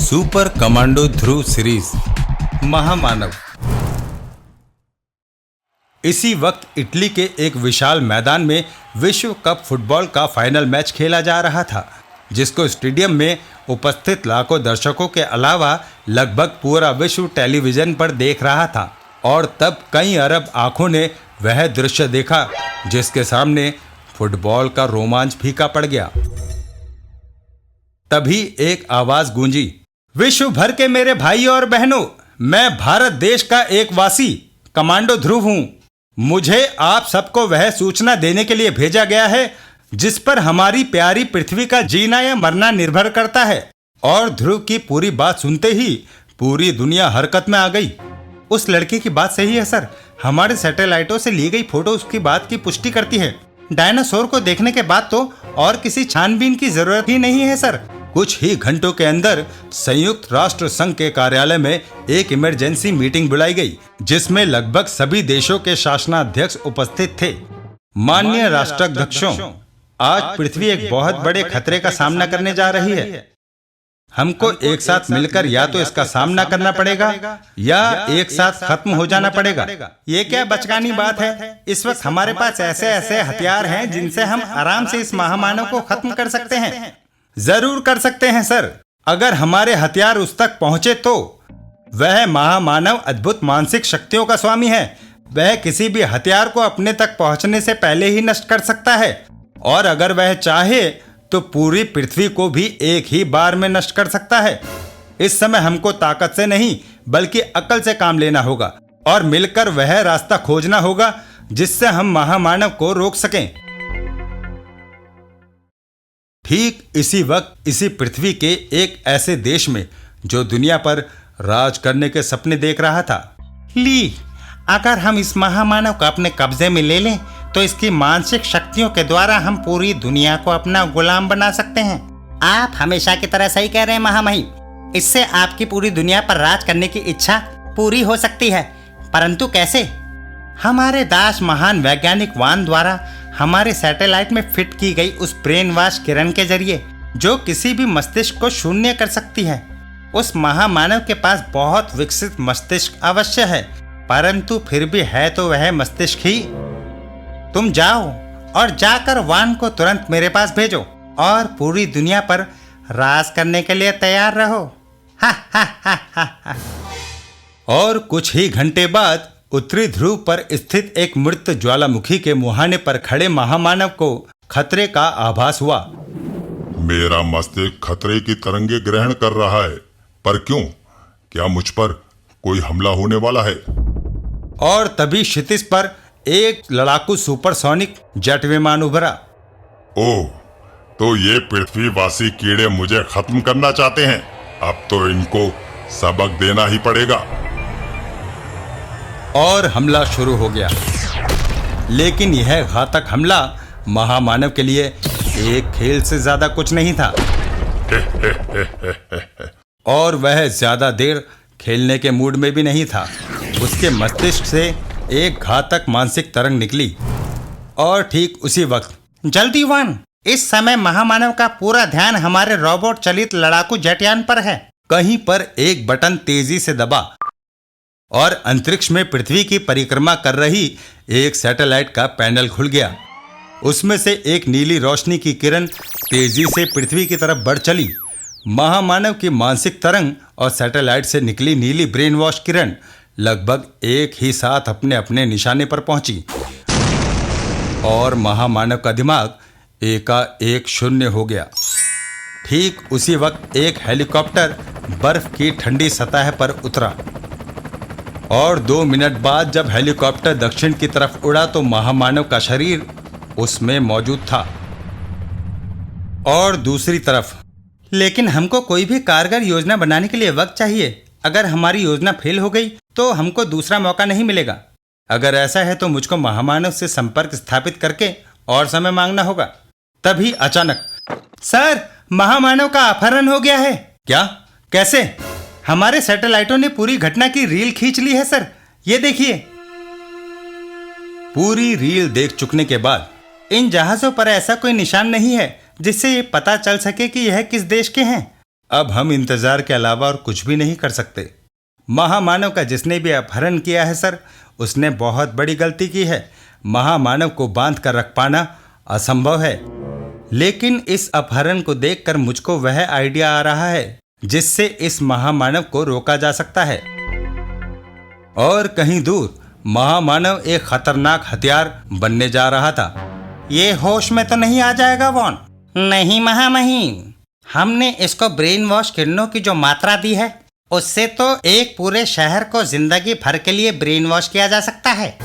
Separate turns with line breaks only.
Super commando ध्रुव series महामानव। इसी वक्त इटली के एक विशाल मैदान में विश्व कप फुटबॉल का फाइनल मैच खेला जा रहा था, जिसको स्टेडियम में उपस्थित लाखों दर्शकों के अलावा लगभग पूरा विश्व टेलीविजन पर देख रहा था। और तब कई अरब आंखों ने वह दृश्य देखा जिसके सामने फुटबॉल का रोमांच फीका पड़ गया। तभी एक आवाज गूंजी, विश्व भर के मेरे भाइयों और बहनों, मैं भारत देश का एक वासी कमांडो ध्रुव हूं। मुझे आप सबको वह सूचना देने के लिए भेजा गया है जिस पर हमारी प्यारी पृथ्वी का जीना या मरना निर्भर करता है। और ध्रुव की पूरी बात सुनते ही पूरी दुनिया हरकत में आ गई। उस लड़के की बात सही है सर, हमारे सैटेलाइटों से ली गई फोटो उसकी बात की पुष्टि करती है। डायनासोर को देखने के बाद तो और किसी छानबीन की जरूरत ही नहीं है सर। कुछ ही घंटों के अंदर संयुक्त राष्ट्र संघ के कार्यालय में एक इमरजेंसी मीटिंग बुलाई गई, जिसमें लगभग सभी देशों के शासनाध्यक्ष उपस्थित थे। माननीय राष्ट्राध्यक्षों, आज पृथ्वी एक बहुत बड़े खतरे का सामना करने जा रही है। हमको एक साथ मिलकर या तो इसका सामना करना पड़ेगा या एक साथ खत्म हो जाना पड़ेगा। ये क्या बचकानी बात है? इस वक्त हमारे पास ऐसे ऐसे हथियार हैं जिनसे हम आराम से इस महामानव को खत्म कर सकते हैं। जरूर कर सकते हैं सर, अगर हमारे हथियार उस तक पहुंचे तो। वह महामानव अद्भुत मानसिक शक्तियों का स्वामी है। वह किसी भी हथियार को अपने तक पहुंचने से पहले ही नष्ट कर सकता है, और अगर वह चाहे तो पूरी पृथ्वी को भी एक ही बार में नष्ट कर सकता है। इस समय हमको ताकत से नहीं बल्कि अक्ल से काम लेना होगा और मिलकर वह रास्ता खोजना होगा जिससे हम महामानव को रोक सकें। ठीक इसी वक्त इसी पृथ्वी के एक ऐसे देश में जो दुनिया पर राज करने के सपने देख रहा था। अगर हम इस महामानव को अपने कब्जे में ले लें तो इसकी मानसिक शक्तियों के द्वारा हम पूरी दुनिया को अपना गुलाम बना सकते हैं।
आप हमेशा की तरह सही कह रहे हैं महामहिम। इससे आपकी पूरी दुनिया पर राज करने की इच्छा पूरी हो सकती है, परंतु कैसे? हमारे दास महान वैज्ञानिक वान द्वारा हमारे सैटेलाइट में फिट की गई उस ब्रेन वॉश किरण के जरिए, जो किसी भी मस्तिष्क को शून्य कर सकती है। उस महामानव के पास बहुत विकसित मस्तिष्क अवश्य है, परंतु फिर भी है तो वह मस्तिष्क ही। तुम जाओ और जाकर वान को तुरंत मेरे पास भेजो और पूरी दुनिया पर राज करने के लिए तैयार रहो। हा हा हा हा हा।
और कुछ ही घंटे बाद उत्तरी ध्रुव पर स्थित एक मृत ज्वालामुखी के मुहाने पर खड़े महामानव को खतरे का आभास हुआ।
मेरा मस्तिष्क खतरे की तरंगे ग्रहण कर रहा है, पर क्यों? क्या मुझ पर कोई हमला होने वाला है?
और तभी क्षितिज पर एक लड़ाकू सुपरसोनिक जेट विमान उभरा।
ओह, तो ये पृथ्वीवासी कीड़े मुझे खत्म करना चाहते हैं। अब तो इनको सबक देना ही पड़ेगा।
और हमला शुरू हो गया, लेकिन यह घातक हमला महामानव के लिए एक खेल से ज्यादा कुछ नहीं था। और वह ज्यादा देर खेलने के मूड में भी नहीं था। उसके मस्तिष्क से एक घातक मानसिक तरंग निकली। और ठीक उसी वक्त,
जल्दी वान, इस समय महामानव का पूरा ध्यान हमारे रोबोट चलित लड़ाकू जेटयान पर है।
कहीं पर एक बटन तेजी से दबा और अंतरिक्ष में पृथ्वी की परिक्रमा कर रही एक सैटेलाइट का पैनल खुल गया। उसमें से एक नीली रोशनी की किरण तेजी से पृथ्वी की तरफ बढ़ चली। महामानव की मानसिक तरंग और सैटेलाइट से निकली नीली ब्रेन वॉश किरण लगभग एक ही साथ अपने अपने निशाने पर पहुंची और महामानव का दिमाग एकाएक शून्य हो गया। ठीक उसी वक्त एक हेलीकॉप्टर बर्फ की ठंडी सतह पर उतरा और 2 मिनट बाद जब हेलीकॉप्टर दक्षिण की तरफ उड़ा तो महामानव का शरीर उसमें मौजूद था। और दूसरी तरफ,
लेकिन हमको कोई भी कारगर योजना बनाने के लिए वक्त चाहिए। अगर हमारी योजना फेल हो गई तो हमको दूसरा मौका नहीं मिलेगा।
अगर ऐसा है तो मुझको महामानव से संपर्क स्थापित करके और समय मांगना होगा। तभी अचानक,
सर, महामानव का अपहरण हो गया है।
क्या? कैसे?
हमारे सैटेलाइटों ने पूरी घटना की रील खींच ली है सर, ये देखिए।
पूरी रील देख चुकने के बाद,
इन जहाजों पर ऐसा कोई निशान नहीं है जिससे ये पता चल सके कि यह किस देश के हैं।
अब हम इंतजार के अलावा और कुछ भी नहीं कर सकते। महामानव का जिसने भी अपहरण किया है सर, उसने बहुत बड़ी गलती की है। महामानव को बांध कर रख पाना असंभव है। लेकिन इस अपहरण को देखकर मुझको वह आइडिया आ रहा है जिससे इस महामानव को रोका जा सकता है। और कहीं दूर महामानव एक खतरनाक हथियार बनने जा रहा था।
ये होश में तो नहीं आ जाएगा वॉन? नहीं महामहिम, हमने इसको ब्रेन वॉश किरणों की जो मात्रा दी है उससे तो एक पूरे शहर को जिंदगी भर के लिए ब्रेन वॉश किया जा सकता है।